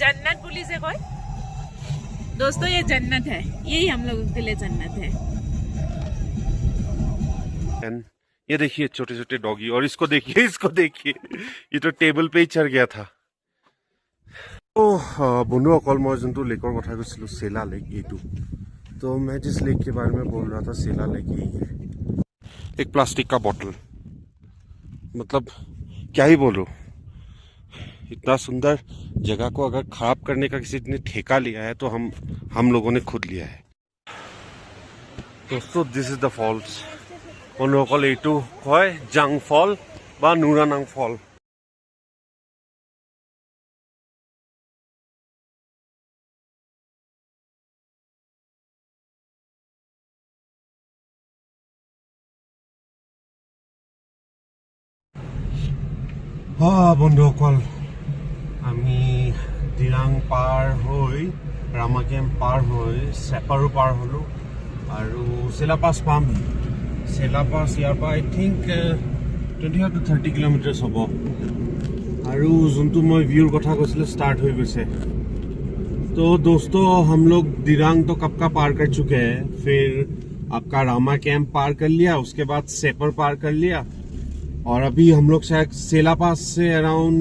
जन्नत पुली से कोई दोस्तों ये जन्नत है, यही हम लोगों के लिए जन्नत है। ये देखिए छोटे छोटे डॉगी, और इसको देखिए ये तो टेबल पे ही चढ़ गया था। बंधुসকল मैं जो लेकर कथा कैसी सेला लेक ये तो मैं जिस लेक के बारे में बोल रहा था सेला लेक यही है। एक प्लास्टिक का बोतल, मतलब क्या ही बोलूं, इतना सुंदर जगह को अगर खराब करने का किसी ने ठेका लिया है तो हम लोगों ने खुद लिया है। दोस्तों दिस इज द फॉल्स। बंधुসকল এইটো হয় জাং ফল বা নুৰানাং ফল। বন্ধুসকল আমি দিৰাং পাৰ হৈ ৰামা কেম্প পাৰ হৈ চেপাৰো পাৰ হলো আৰু চেলাপাছ পাম। চেলাপাছ ইয়াৰ পৰা আই থিংক 25 to 30 কিলোমিটাৰ হ'ব। আৰু যোনটো মই ভিউৰ কথা কৈছিলোঁ ষ্টাৰ্ট হৈ গৈছে। तो दोस्तों हम लोग दिरांग तो कब का पार कर चुके हैं, फिर आपका रामा कैंप पार कर लिया, उसके बाद सेपर पार कर लिया, और अभी हम लोग शायद सेलापास से अराउंड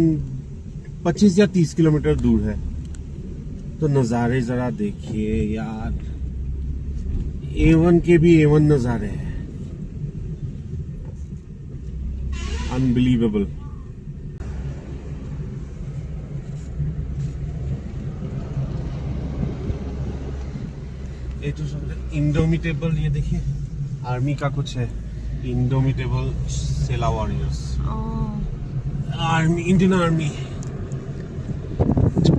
25 या 30 किलोमीटर दूर है। तो नज़ारे जरा देखिए यार, A1 के भी A1 नज़ारे हैं, अनबिलीवेबल। ये तो इंडोमिटेबल, ये देखिए आर्मी का कुछ है, indomitable Sela warriors, army, Indian army,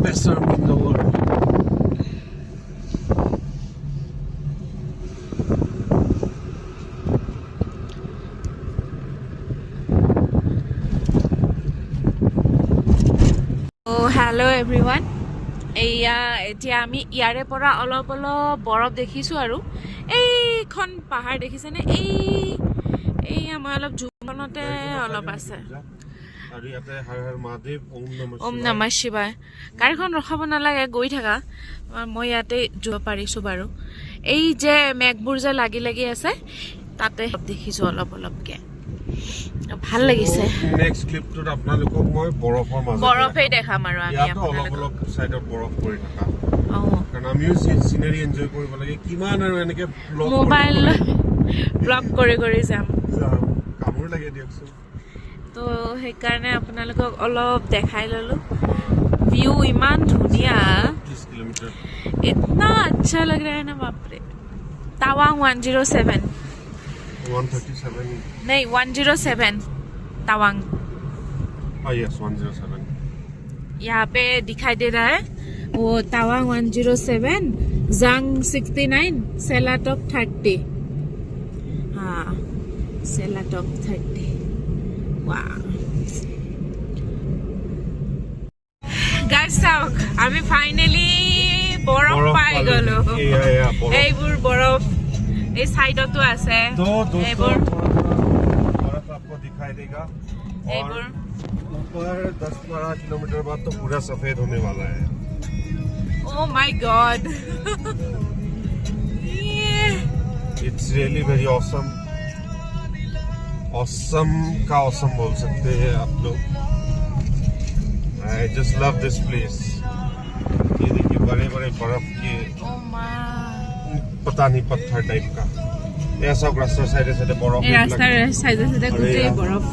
best army in the world. Hello everyone, এতিয়া আমি ইয়াৰে পৰা অলপ অলপ বৰফ দেখিছোঁ আৰু এইখন পাহাৰ দেখিছেনে, এই আমাৰ অলপ জুমখনতে অলপ আছে। ওম নমঃ শিৱায়। গাড়ীখন ৰখাব নালাগে, গৈ থাকা, মই ইয়াতে যাব পাৰিছোঁ বাৰু। এই যে মেঘবোৰ যে লাগি লাগি আছে তাতে দেখিছোঁ অলপ অলপকৈ, ভাল লাগিছে। নেক্সট ক্লিপটোত আপোনালোকক মই বৰফৰ মাজত বৰফেই দেখাম আৰু আমি অলপ অলপ সাইডত বৰফ পৰি থকা, কাৰণ আমিও সিনাৰি এনজয় কৰিব লাগে। কিমান আৰু এনেকে মোবাইল ব্লগ কৰি কৰি যাম, কামোৰ লাগে দিয়কচোন। তো সেইকাৰণে আপোনালোকক অলপ দেখাই ল'লোঁ। ভিউ ইমান ধুনীয়া, 30 किलोमीटर, इतना अच्छा लग रहा है ना, बाप रे। तावांग 107 नहीं 107 तावांग, यस 107 यहाँ पे दिखाई दे रहा है वो तावांग 107, जांग 69, सेला टॉप 30। हाँ सेला टॉप 30। वाह গাইজ চাওক, আমি ফাইনেলি বৰফ পাই গলো। এইবোৰ বৰফ এই সাইডতো আছে, এইবোৰ बर्फ आपको दिखाई देगा, और ऊपर 10-12 किलोमीटर बाद तो पूरा सफेद होने वाला है। Oh my God, it's really very awesome. Awesome का ऑसम बोल सकते हैं आप लोग। I just love this place. ये देखिए बड़े बड़े बर्फ के, पता नहीं पत्थर टाइप का, ऐसा रास्ता साइड साइड बर्फ, रास्तार साइड साइड गोटे बर्फ।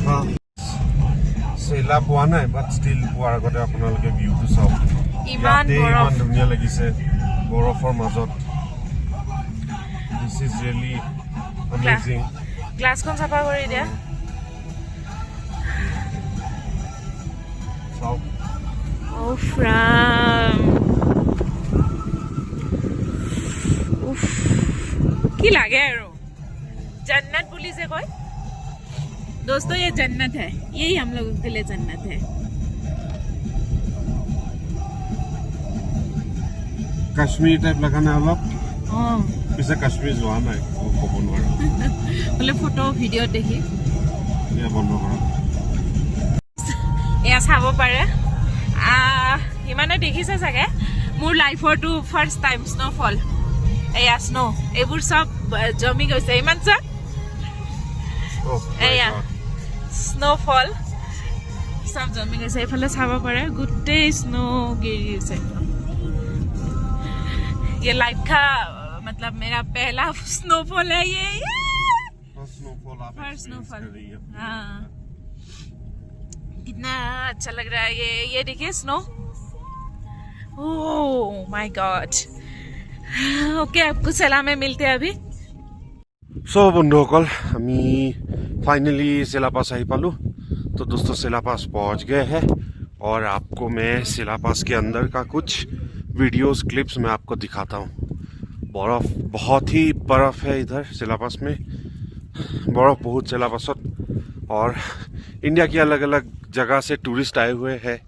हाँ सेला পোৱা নাই, বাট ষ্টিল পোৱাৰ আগতে আপোনালোকে ভিউটো চাওক। ইমান ধুনীয়া লাগিছে বৰফৰ মাজত। This is really amazing. গ্লাছখন চাফা কৰি দিয়া। চাওক উফ ৰাম, উফ কি লাগে আৰু, जन्नत पुली से कोई दोस्तों ये जन्नत है, यही हम लोगों के लिए जन्नत है। কাশ্মীৰ টাইপ লগা নাই অলপ? অঁ পিছে কাশ্মীৰ যোৱা নাই, ক'ব নোৱাৰো। বোলে ফটো ভিডিঅ' দেখি বন্ধ কৰক। ধুনীয়া চাব পাৰে ইমানে দেখিছে চাগে মোৰ লাইফৰটো ফাৰ্ষ্ট টাইম স্ন'ফল এয়া স্ন' এইবোৰ চব জমি গৈছে ইমান চোৱা এয়া স্ন'ফল চব জমি গৈছে এইফালে চাব পাৰে গোটেই স্নো गिरी আছে ये लाइफ का मतलब मेरा पहला स्नोफॉल है ये फर्स्ट स्नोफॉल हाँ कितना अच्छा लग रहा है ये देखिए snow oh my God okay आपको सलाम में मिलते हैं अभी सो बंधुসকল আমি फाइनली सेला पास आ ही पालू तो दोस्तों सेला पास पहुंच गए हैं और आपको मैं सेला पास के अंदर का कुछ वीडियोस क्लिप्स मैं आपको दिखाता हूँ बर्फ बहुत ही बर्फ है इधर सेला पास में बर्फ बहुत सेला पासत और इंडिया की अलग अलग जगह से टूरिस्ट आए हुए हैं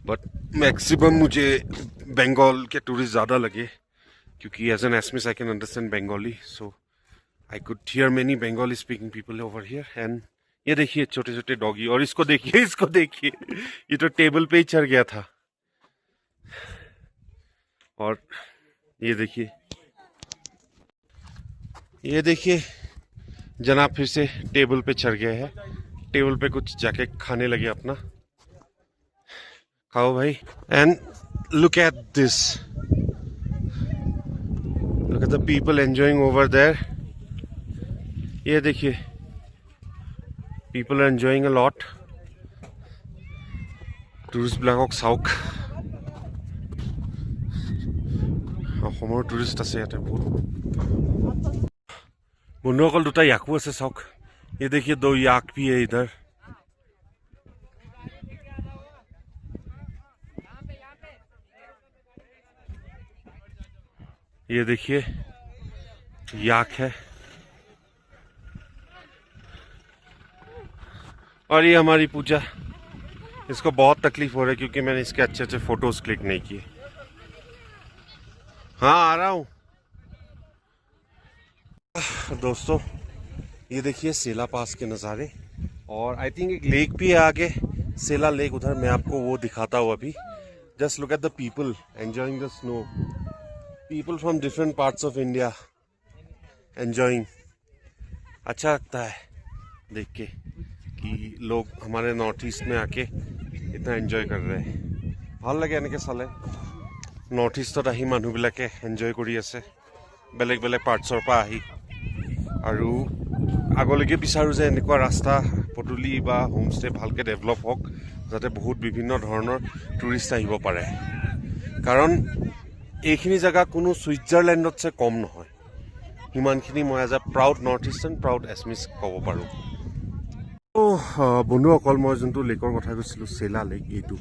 बट मैक्सिमम मुझे बंगाल के टूरिस्ट ज़्यादा लगे क्योंकि as an Assamese I can understand Bengali so I could hear many Bengali speaking people over here and ये देखिए छोटे छोटे डॉगी और इसको देखिए ये तो टेबल पे ही चढ़ गया था और ये देखिए जनाब फिर से टेबल पे चढ़ गए हैं टेबल पे कुछ जाके खाने लगे अपना खाओ भाई and look at this look at the people enjoying over there ये देखिए people are enjoying a lot tourist black साउक অসমৰ টুৰিষ্ট আছে ইয়াতে বহুত বন্ধুসকল দুটা ইয়াকো আছে চাওক ये देखिए दो याक भी है इधर ये देखिए याक है और ये हमारी पूजा इसको बहुत तकलीफ हो रहा है क्योंकि मैंने इसके अच्छे अच्छे फोटोज क्लिक नहीं किए हाँ आ रहा हूँ दोस्तों ये देखिए सेला पास के नज़ारे और आई थिंक एक लेक भी है आगे सेला लेक उधर मैं आपको वो दिखाता हूँ अभी just look at the people enjoying the snow people from different parts of India enjoying अच्छा लगता है देख के कि लोग हमारे नॉर्थ ईस्ट में आके इतना एंजॉय कर रहे हैं ভাল লাগে এনেকৈ চালে নৰ্থ ইষ্টত আহি মানুহবিলাকে এনজয় কৰি আছে বেলেগ বেলেগ পাৰ্টছৰ পৰা আহি আৰু আগলৈকে বিচাৰোঁ যে এনেকুৱা ৰাস্তা পদূলি বা হোমষ্টে ভালকৈ ডেভেলপ হওক যাতে বহুত বিভিন্ন ধৰণৰ টুৰিষ্ট আহিব পাৰে কাৰণ এইখিনি জেগা কোনো ছুইজাৰলেণ্ডতছে কম নহয় সিমানখিনি মই as a proud north eastern proud Assamese ক'ব পাৰোঁ বন্ধুসকল মই যোনটো লেকৰ কথা কৈছিলোঁ সেলা लेक এইটো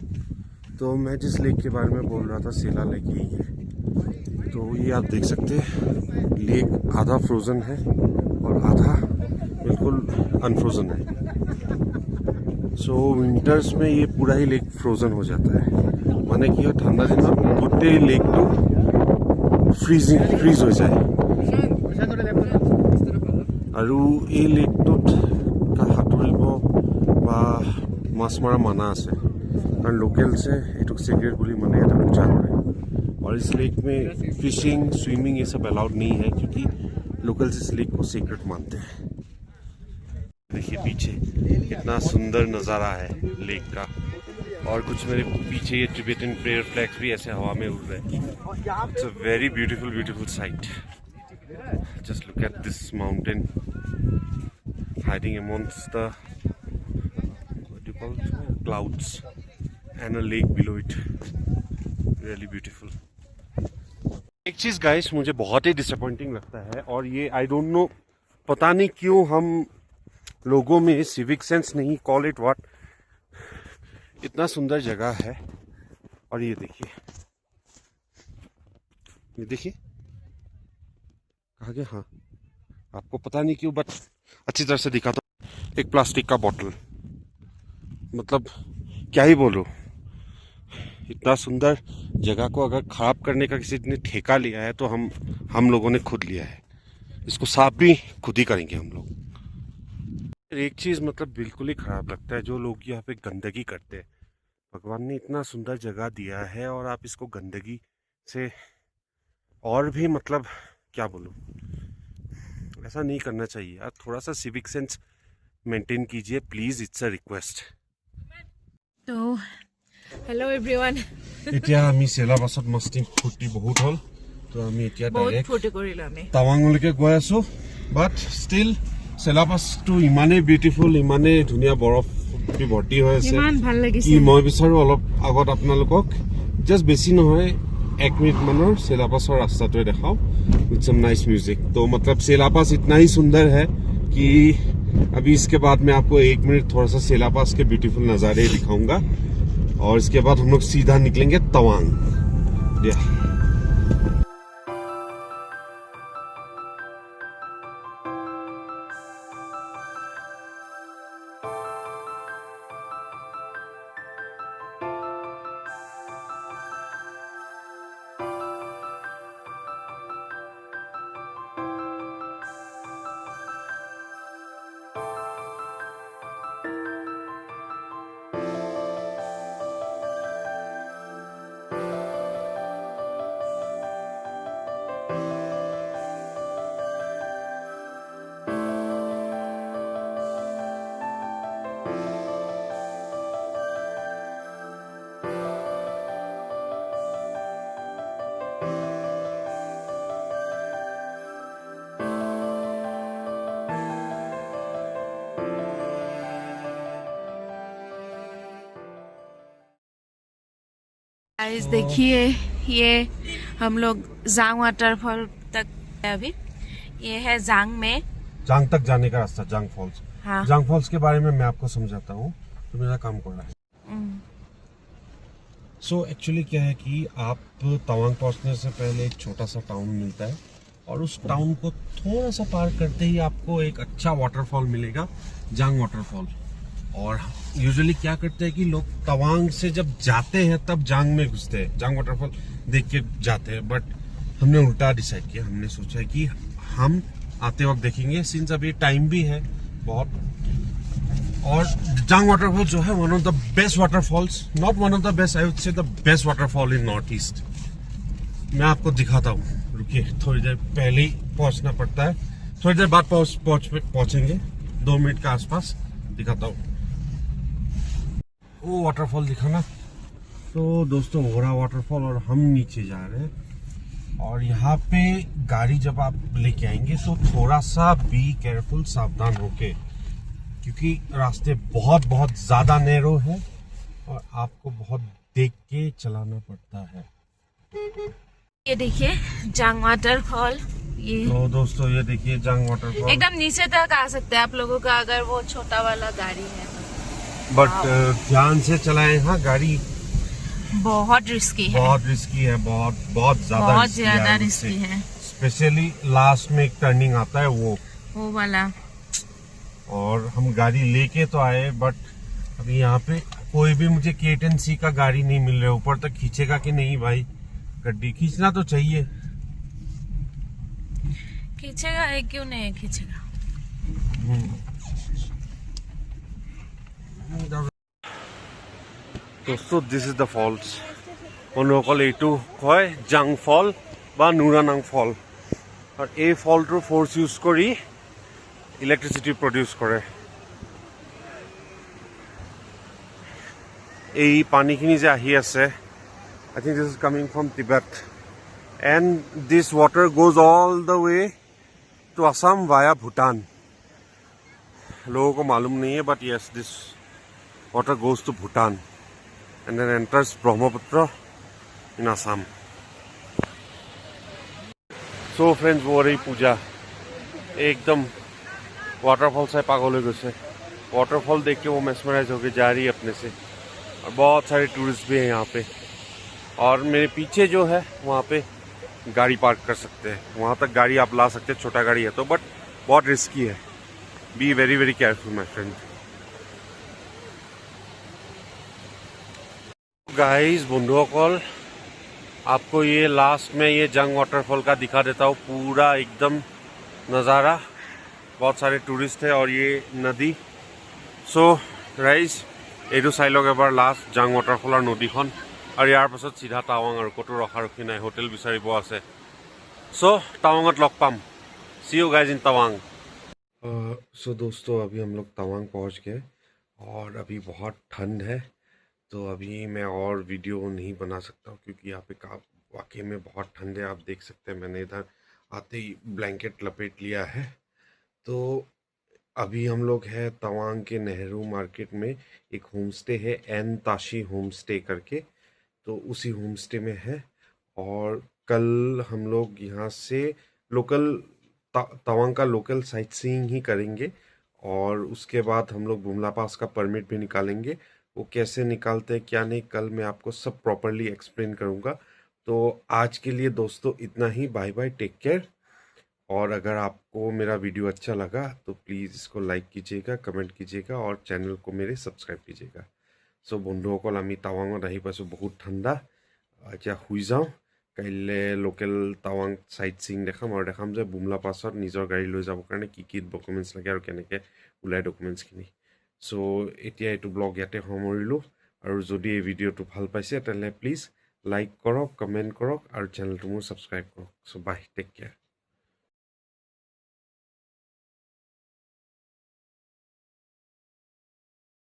तो मैं जिस लेक के बारे में बोल रहा था सेला लेक यही है तो ये आप देख सकते हैं लेक आधा फ्रोज़न है और आधा बिल्कुल अनफ्रोज़न है सो विंटर्स में ये पूरा ही लेक फ्रोज़न हो जाता है माने कि ठंडा दिन गोटे लेक तो फ्रीज हो जाए और ये लेकटोत सातुरिब बा माछ मरा माना आछे कारण लोकल से ये सिगरेट बोली मैंने यहाँ पूजा करे और इस लेक में फिशिंग स्विमिंग ये सब अलाउड नहीं है क्योंकि लोकल्स इस लेक को सीक्रेट मानते हैं देखिए पीछे कितना सुंदर नज़ारा है लेक का और कुछ मेरे पीछे ये टिबेटन प्रेयर फ्लैग्स भी ऐसे हवा में उड़ रहे हैं it's a very beautiful sight just look at this mountain hiding amongst the clouds and a lake below it really beautiful एक चीज़ गाइस मुझे बहुत ही डिसअपॉइंटिंग लगता है और ये आई डोंट नो पता नहीं क्यों हम लोगों में सिविक सेंस नहीं कॉल इट व्हाट इतना सुंदर जगह है और ये देखिए कहाँ गया हाँ आपको पता नहीं क्यों बट अच्छी तरह से दिखा तो एक प्लास्टिक का बॉटल मतलब क्या ही बोलूं इतना सुंदर जगह को अगर ख़राब करने का किसी ने ठेका लिया है तो हम लोगों ने खुद लिया है इसको साफ भी खुद ही करेंगे हम लोग एक चीज़ मतलब बिल्कुल ही ख़राब लगता है जो लोग यहाँ पे गंदगी करते हैं भगवान ने इतना सुंदर जगह दिया है और आप इसको गंदगी से और भी मतलब क्या बोलूं, ऐसा नहीं करना चाहिए। आप थोड़ा सा सिविक सेंस मेंटेन कीजिए प्लीज, इट्स अ रिक्वेस्ट। तो हेलो एभ्रिवान, এতিয়া আমি চেলাবাছত মস্তি ফূৰ্তি বহুত হ'ল, তো আমি এতিয়া বহুত ডাইৰেক্ট ফূৰ্তি কৰিলো আমি। টাৱাঙলৈকে গৈ আছো। বাট ষ্টিল চেলাবাছটো ইমানেই বিউটিফুল, ইমানেই ধুনীয়া, বৰফ ভৰ্তি হৈ আছে। ইমান ভাল লাগিছে। কি মই বিচাৰো অলপ আগত আপোনালোকক জাষ্ট বেছি নহয় 1 मिनट मानर सेलापासर रास्ता देखाओ विथ सम नाइस म्यूजिक। तो मतलब सेलापास इतना ही सुंदर है कि अभी इसके बाद मैं आपको 1 मिनट थोड़ा सा सेलापास के ब्यूटीफुल नज़ारे दिखाऊंगा और इसके बाद हम लोग सीधा निकलेंगे तवांग। गाइस देखिए, ये हम लोग जांग वाटरफॉल तक है अभी। ये है जांग में, जांग तक जाने का रास्ता, जांग फॉल्स। हाँ। जांग फॉल्स के बारे में मैं आपको समझाता हूँ, तो मेरा काम कर रहा है। सो एक्चुअली क्या है कि आप तवांग पहुंचने से पहले एक छोटा सा टाउन मिलता है और उस टाउन को थोड़ा सा पार करते ही आपको एक अच्छा वाटरफॉल मिलेगा, जांग वाटरफॉल। और यूजुअली क्या करते हैं कि लोग तवांग से जब जाते हैं तब जांग में घुसते हैं, जांग वाटरफॉल देख के जाते हैं। बट हमने उल्टा डिसाइड किया, हमने सोचा कि हम आते वक्त देखेंगे, सिंस अभी टाइम भी है बहुत। और जांग वाटरफॉल जो है one of the best waterfalls, not one of the best, I would say the best waterfall in north east. मैं आपको दिखाता हूँ, रुकिए, थोड़ी देर पहले ही पहुंचना पड़ता है, थोड़ी देर बाद पहुंचेंगे, 2 मिनट के आसपास दिखाता हूँ। वो वाटरफॉल दिखाना। तो दोस्तों हो रहा वाटरफॉल और हम नीचे जा रहे हैं। और यहाँ पे गाड़ी जब आप लेके आएंगे तो थोड़ा सा बी केयरफुल, सावधान होके, क्योंकि रास्ते बहुत बहुत ज्यादा नैरो है और आपको बहुत देख के चलाना पड़ता है। ये देखिए जांग वाटरफॉल। ये तो दोस्तों ये देखिए जांग वाटरफॉल, एकदम नीचे तक आ सकते हैं आप लोगों का अगर वो छोटा वाला गाड़ी है। बट ध्यान से चलाएं, हाँ गाड़ी बहुत रिस्की है, बहुत रिस्की है, बहुत बहुत ज्यादा रिस्की है। स्पेशली लास्ट में एक टर्निंग आता है वो वाला। और हम गाड़ी लेके तो आए, बट अभी यहाँ पे कोई भी मुझे KTC का गाड़ी नहीं मिल रहा है। ऊपर तक खींचेगा कि नहीं भाई, गड्डी खींचना तो चाहिए। खींचेगा है, क्यों नहीं खींचेगा। दोस्तों दिस इज द फॉल्स। मनोসকল এইটো কয় জাং ফল বা নুৰানাং ফল। আৰু এই ফলটোৰ ফ'ৰ্চ ইউজ কৰি ইলেক্ট্ৰিচিটি প্ৰডিউচ কৰে। এই পানীখিনি যে আহি আছে, I think this is coming from Tibet, and this water goes all the way to Assam via Bhutan. लोगों को मालूम नहीं है, but yes, this water goes to Bhutan and then enters Brahmaputra in Assam. So friends, वो रही पूजा, एकदम waterfall से पागल हो गए। वाटरफॉल देख के वो मेस्मराइज होके जा रही है अपने से। और बहुत सारे टूरिस्ट भी हैं यहाँ पे। और मेरे पीछे जो है वहाँ पे गाड़ी पार्क कर सकते हैं, वहाँ तक गाड़ी आप ला सकते हैं, छोटा गाड़ी है तो, बट बहुत रिस्की है। Be very very careful my friend. Guys बंधुসকল, आपको ये लास्ट में ये जंग वाटरफॉल का दिखा देता हूँ, पूरा एकदम नज़ारा। बहुत सारे टूरिस्ट हैं और ये नदी। सो गाइस এইটো চাই লওক এবাৰ লাষ্ট জাং ৱাটাৰফলৰ নদীখন আৰু ইয়াৰ পাছত চিধা টাৱাং আৰু ক'তো ৰখা নাই হোটেল বিচাৰিব আছে सो तवांगत लग पाम see you guys in Tawang so दोस्तों अभी हम लोग तवांग पहुंच गए और अभी बहुत ठंड है तो अभी मैं और वीडियो नहीं बना सकता हूँ क्योंकि यहाँ पे वाकई में बहुत ठंड है आप देख सकते हैं मैंने इधर आते ही ब्लैंकेट लपेट लिया है तो अभी हम लोग है तवांग के नेहरू मार्केट में एक होम स्टे है एन ताशी होम स्टे करके तो उसी होम स्टे में है और कल हम लोग यहाँ से लोकल तवांग का लोकल साइट सीइंग ही करेंगे और उसके बाद हम लोग बुमला पास का परमिट भी निकालेंगे वो कैसे निकालते हैं क्या नहीं कल मैं आपको सब प्रॉपरली एक्सप्लेन करूँगा तो आज के लिए दोस्तों इतना ही बाय बाय टेक केयर और अगर आपको मेरा वीडियो अच्छा लगा तो प्लीज़ इसको लाइक कीजिएगा कमेंट कीजिएगा और चैनल को मेरे सब्सक्राइब कीजिएगा सो बंधुসকল আমি টাৱাঙত আহি পাইছোঁ বহুত ঠাণ্ডা এতিয়া শুই যাওঁ কাইলৈ লোকেল টাৱাং চাইট চিং দেখাম আৰু দেখাম যে বুমলা পাছত নিজৰ গাড়ী লৈ যাবৰ কাৰণে কি ডকুমেণ্টছ লাগে আৰু কেনেকৈ ওলায় ডকুমেণ্টছখিনি চ' এতিয়া এইটো ব্লগ ইয়াতে সামৰিলোঁ আৰু যদি এই ভিডিঅ'টো ভাল পাইছে তেনেহ'লে প্লিজ লাইক কৰক কমেণ্ট কৰক আৰু চেনেলটো মোৰ ছাবস্ক্ৰাইব কৰক চ' বাই টেক কেয়াৰ